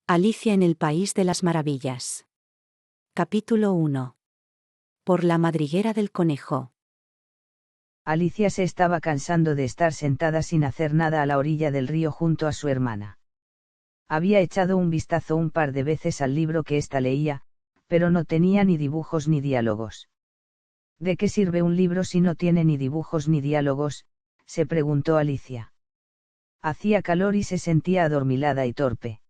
Alicia en el País de las Maravillas. Capítulo 1. Por la madriguera del conejo. Alicia se estaba cansando de estar sentada sin hacer nada a la orilla del río junto a su hermana. Había echado un vistazo un par de veces al libro que ésta leía, pero no tenía ni dibujos ni diálogos. ¿De qué sirve un libro si no tiene ni dibujos ni diálogos?, se preguntó Alicia. Hacía calor y se sentía adormilada y torpe.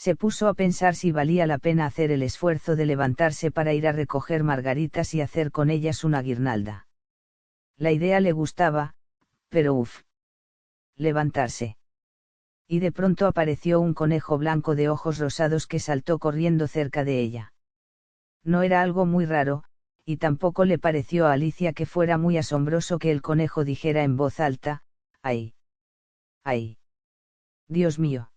Se puso a pensar si valía la pena hacer el esfuerzo de levantarse para ir a recoger margaritas y hacer con ellas una guirnalda. La idea le gustaba, pero levantarse. Y de pronto apareció un conejo blanco de ojos rosados que saltó corriendo cerca de ella. No era algo muy raro, y tampoco le pareció a Alicia que fuera muy asombroso que el conejo dijera en voz alta: ¡ay! ¡ay! ¡Dios mío!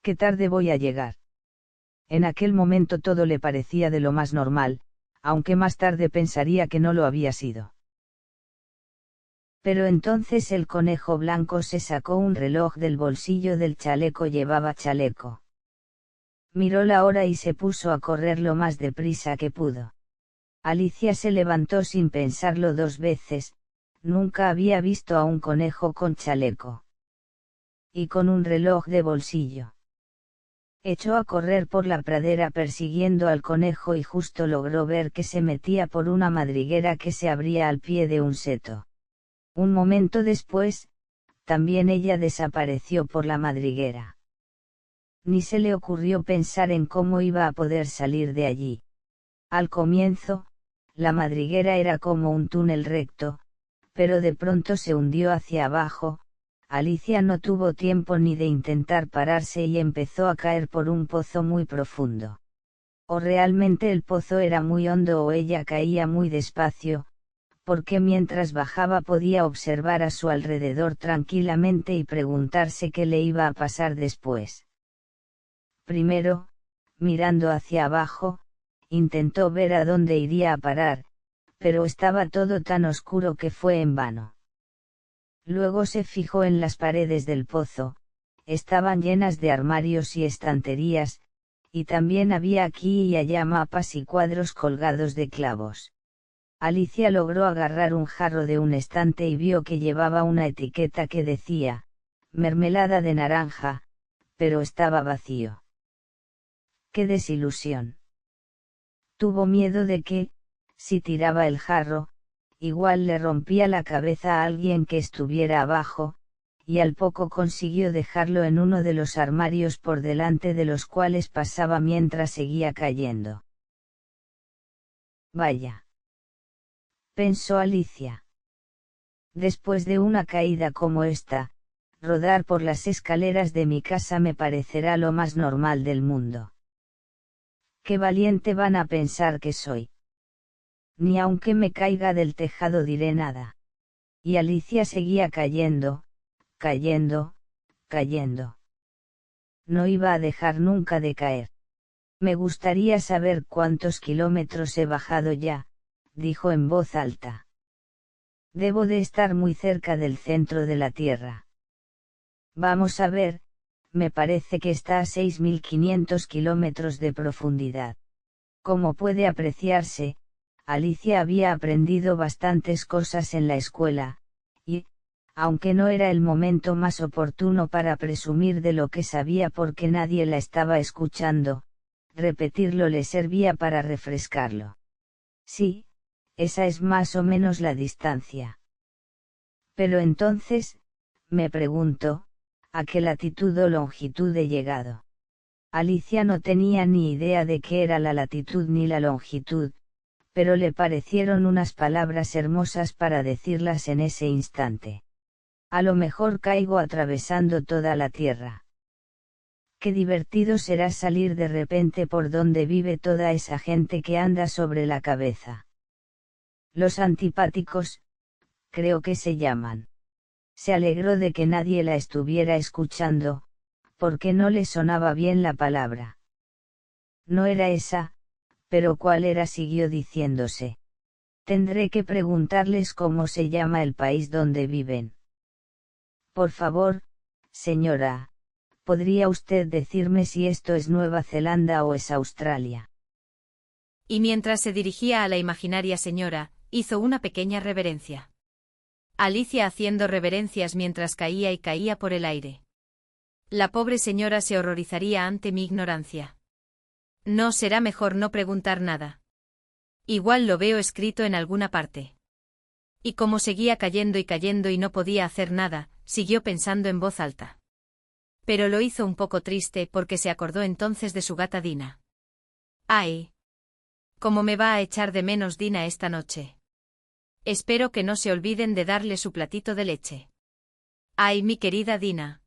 ¡Qué tarde voy a llegar! En aquel momento todo le parecía de lo más normal, aunque más tarde pensaría que no lo había sido. Pero entonces el conejo blanco se sacó un reloj del bolsillo del chaleco. Llevaba chaleco. Miró la hora y se puso a correr lo más deprisa que pudo. Alicia se levantó sin pensarlo dos veces, nunca había visto a un conejo con chaleco. Y con un reloj de bolsillo. Echó a correr por la pradera persiguiendo al conejo y justo logró ver que se metía por una madriguera que se abría al pie de un seto. Un momento después, también ella desapareció por la madriguera. Ni se le ocurrió pensar en cómo iba a poder salir de allí. Al comienzo, la madriguera era como un túnel recto, pero de pronto se hundió hacia abajo. Alicia no tuvo tiempo ni de intentar pararse y empezó a caer por un pozo muy profundo. O realmente el pozo era muy hondo o ella caía muy despacio, porque mientras bajaba podía observar a su alrededor tranquilamente y preguntarse qué le iba a pasar después. Primero, mirando hacia abajo, intentó ver a dónde iría a parar, pero estaba todo tan oscuro que fue en vano. Luego se fijó en las paredes del pozo, estaban llenas de armarios y estanterías, y también había aquí y allá mapas y cuadros colgados de clavos. Alicia logró agarrar un jarro de un estante y vio que llevaba una etiqueta que decía, mermelada de naranja, pero estaba vacío. ¡Qué desilusión! Tuvo miedo de que, si tiraba el jarro, igual le rompía la cabeza a alguien que estuviera abajo, y al poco consiguió dejarlo en uno de los armarios por delante de los cuales pasaba mientras seguía cayendo. Vaya, pensó Alicia. Después de una caída como esta, rodar por las escaleras de mi casa me parecerá lo más normal del mundo. Qué valiente van a pensar que soy. Ni aunque me caiga del tejado diré nada. Y Alicia seguía cayendo, cayendo, cayendo. No iba a dejar nunca de caer. Me gustaría saber cuántos kilómetros he bajado ya, dijo en voz alta. Debo de estar muy cerca del centro de la Tierra. Vamos a ver, me parece que está a 6.500 kilómetros de profundidad. Como puede apreciarse, Alicia había aprendido bastantes cosas en la escuela, y, aunque no era el momento más oportuno para presumir de lo que sabía porque nadie la estaba escuchando, repetirlo le servía para refrescarlo. Sí, esa es más o menos la distancia. Pero entonces, me pregunto, ¿a qué latitud o longitud he llegado? Alicia no tenía ni idea de qué era la latitud ni la longitud, pero le parecieron unas palabras hermosas para decirlas en ese instante. A lo mejor caigo atravesando toda la tierra. Qué divertido será salir de repente por donde vive toda esa gente que anda sobre la cabeza. Los antipáticos, creo que se llaman. Se alegró de que nadie la estuviera escuchando, porque no le sonaba bien la palabra. No era esa, pero ¿cuál era? Siguió diciéndose. Tendré que preguntarles cómo se llama el país donde viven. Por favor, señora, ¿Podría usted decirme si esto es Nueva Zelanda o es Australia? Y mientras se dirigía a la imaginaria señora, hizo una pequeña reverencia. Alicia haciendo reverencias mientras caía y caía por el aire. La pobre señora se horrorizaría ante mi ignorancia. No será mejor no preguntar nada. Igual lo veo escrito en alguna parte. Y como seguía cayendo y no podía hacer nada, siguió pensando en voz alta. Pero lo hizo un poco triste porque se acordó entonces de su gata Dina. ¡Ay! ¿Cómo me va a echar de menos Dina esta noche? Espero que no se olviden de darle su platito de leche. ¡Ay, mi querida Dina!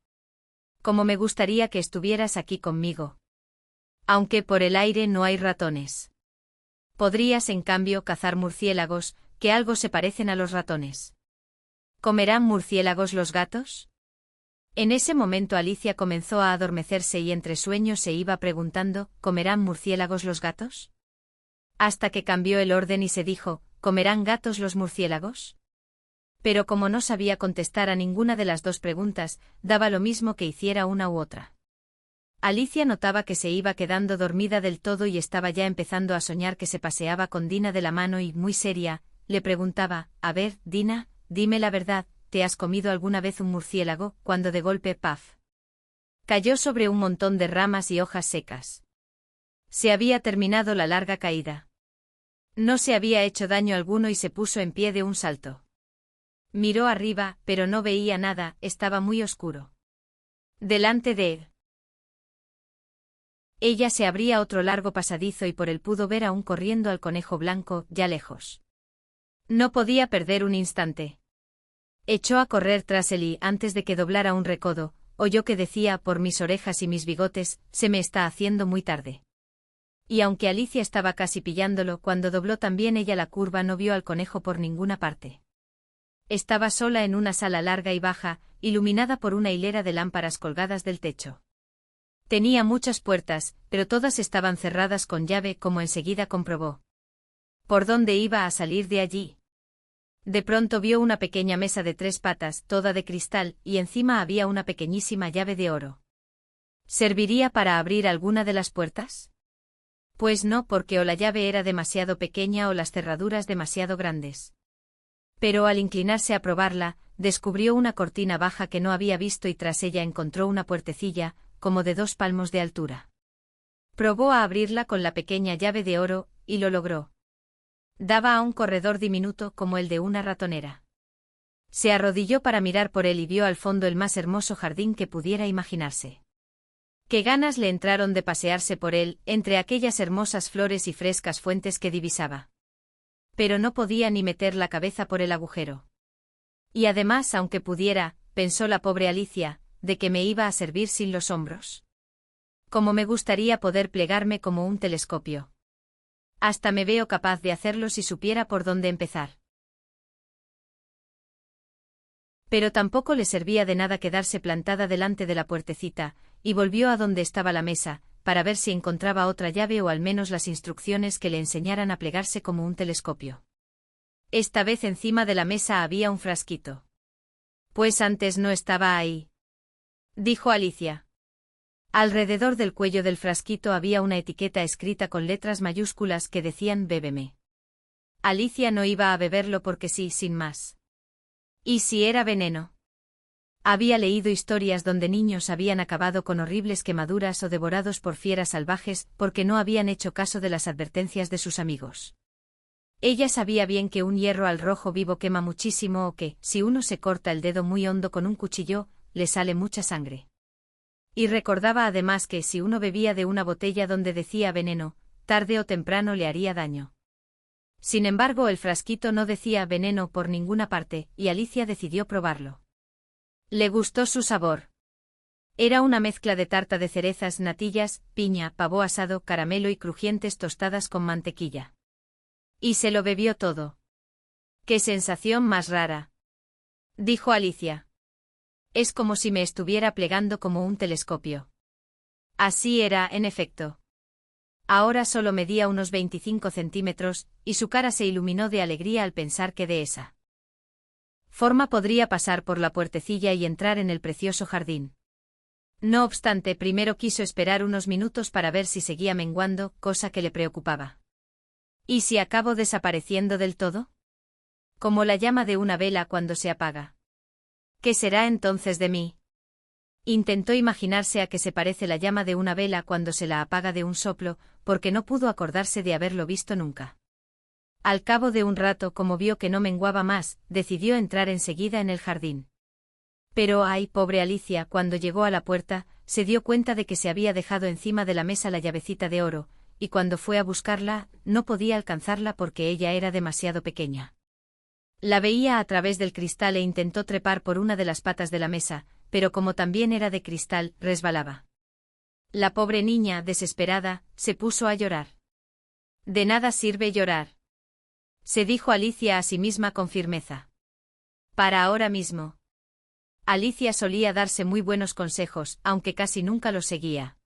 Cómo me gustaría que estuvieras aquí conmigo. Aunque por el aire no hay ratones. Podrías, en cambio, cazar murciélagos, que algo se parecen a los ratones. ¿Comerán murciélagos los gatos? En ese momento Alicia comenzó a adormecerse y entre sueños se iba preguntando, ¿comerán murciélagos los gatos? Hasta que cambió el orden y se dijo, ¿comerán gatos los murciélagos? Pero como no sabía contestar a ninguna de las dos preguntas, daba lo mismo que hiciera una u otra. Alicia notaba que se iba quedando dormida del todo y estaba ya empezando a soñar que se paseaba con Dina de la mano y, muy seria, le preguntaba, a ver, Dina, dime la verdad, ¿te has comido alguna vez un murciélago? Cuando de golpe, ¡paf! Cayó sobre un montón de ramas y hojas secas. Se había terminado la larga caída. No se había hecho daño alguno y se puso en pie de un salto. Miró arriba, pero no veía nada, estaba muy oscuro. Delante de él. Ella se abría otro largo pasadizo y por él pudo ver aún corriendo al conejo blanco, ya lejos. No podía perder un instante. Echó a correr tras él y, antes de que doblara un recodo, oyó que decía, por mis orejas y mis bigotes, se me está haciendo muy tarde. Y aunque Alicia estaba casi pillándolo, cuando dobló también ella la curva no vio al conejo por ninguna parte. Estaba sola en una sala larga y baja, iluminada por una hilera de lámparas colgadas del techo. Tenía muchas puertas, pero todas estaban cerradas con llave, como enseguida comprobó. ¿Por dónde iba a salir de allí? De pronto vio una pequeña mesa de 3 patas, toda de cristal, y encima había una pequeñísima llave de oro. ¿Serviría para abrir alguna de las puertas? Pues no, porque o la llave era demasiado pequeña o las cerraduras demasiado grandes. Pero al inclinarse a probarla, descubrió una cortina baja que no había visto y tras ella encontró una puertecilla, como de 2 palmos de altura. Probó a abrirla con la pequeña llave de oro, y lo logró. Daba a un corredor diminuto como el de una ratonera. Se arrodilló para mirar por él y vio al fondo el más hermoso jardín que pudiera imaginarse. Qué ganas le entraron de pasearse por él, entre aquellas hermosas flores y frescas fuentes que divisaba. Pero no podía ni meter la cabeza por el agujero. Y además, aunque pudiera, pensó la pobre Alicia, ¿de qué me iba a servir sin los hombros? Cómo me gustaría poder plegarme como un telescopio. Hasta me veo capaz de hacerlo si supiera por dónde empezar. Pero tampoco le servía de nada quedarse plantada delante de la puertecita, y volvió a donde estaba la mesa, para ver si encontraba otra llave o al menos las instrucciones que le enseñaran a plegarse como un telescopio. Esta vez encima de la mesa había un frasquito. Pues antes no estaba ahí, dijo Alicia. Alrededor del cuello del frasquito había una etiqueta escrita con letras mayúsculas que decían «Bébeme». Alicia no iba a beberlo porque sí, sin más. ¿Y si era veneno? Había leído historias donde niños habían acabado con horribles quemaduras o devorados por fieras salvajes porque no habían hecho caso de las advertencias de sus amigos. Ella sabía bien que un hierro al rojo vivo quema muchísimo o que, si uno se corta el dedo muy hondo con un cuchillo, le sale mucha sangre. Y recordaba además que si uno bebía de una botella donde decía veneno, tarde o temprano le haría daño. Sin embargo, el frasquito no decía veneno por ninguna parte, y Alicia decidió probarlo. Le gustó su sabor. Era una mezcla de tarta de cerezas, natillas, piña, pavo asado, caramelo y crujientes tostadas con mantequilla. Y se lo bebió todo. ¡Qué sensación más rara!, dijo Alicia. Es como si me estuviera plegando como un telescopio. Así era, en efecto. Ahora solo medía unos 25 centímetros, y su cara se iluminó de alegría al pensar que de esa forma podría pasar por la puertecilla y entrar en el precioso jardín. No obstante, primero quiso esperar unos minutos para ver si seguía menguando, cosa que le preocupaba. ¿Y si acabo desapareciendo del todo? Como la llama de una vela cuando se apaga. ¿Qué será entonces de mí? Intentó imaginarse a qué se parece la llama de una vela cuando se la apaga de un soplo, porque no pudo acordarse de haberlo visto nunca. Al cabo de un rato, como vio que no menguaba más, decidió entrar enseguida en el jardín. Pero ay, pobre Alicia, cuando llegó a la puerta, se dio cuenta de que se había dejado encima de la mesa la llavecita de oro, y cuando fue a buscarla, no podía alcanzarla porque ella era demasiado pequeña. La veía a través del cristal e intentó trepar por una de las patas de la mesa, pero como también era de cristal, resbalaba. La pobre niña, desesperada, se puso a llorar. De nada sirve llorar, se dijo Alicia a sí misma con firmeza. Para ahora mismo. Alicia solía darse muy buenos consejos, aunque casi nunca los seguía.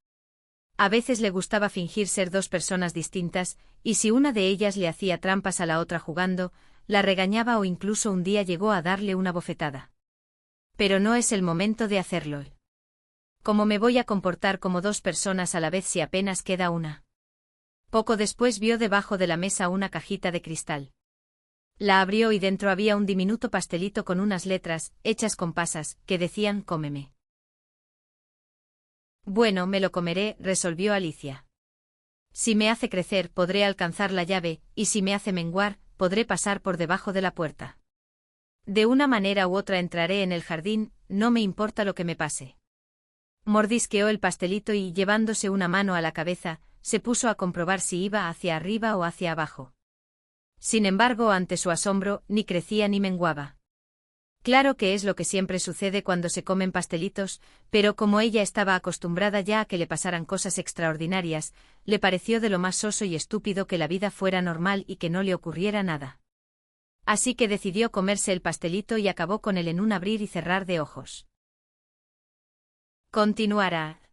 A veces le gustaba fingir ser dos personas distintas, y si una de ellas le hacía trampas a la otra jugando, la regañaba o incluso un día llegó a darle una bofetada. Pero no es el momento de hacerlo. ¿Cómo me voy a comportar como dos personas a la vez si apenas queda una? Poco después vio debajo de la mesa una cajita de cristal. La abrió y dentro había un diminuto pastelito con unas letras, hechas con pasas, que decían «cómeme». Bueno, me lo comeré, resolvió Alicia. Si me hace crecer, podré alcanzar la llave, y si me hace menguar, podré pasar por debajo de la puerta. De una manera u otra entraré en el jardín, no me importa lo que me pase. Mordisqueó el pastelito y, llevándose una mano a la cabeza, se puso a comprobar si iba hacia arriba o hacia abajo. Sin embargo, ante su asombro, ni crecía ni menguaba. Claro que es lo que siempre sucede cuando se comen pastelitos, pero como ella estaba acostumbrada ya a que le pasaran cosas extraordinarias, le pareció de lo más soso y estúpido que la vida fuera normal y que no le ocurriera nada. Así que decidió comerse el pastelito y acabó con él en un abrir y cerrar de ojos. Continuará.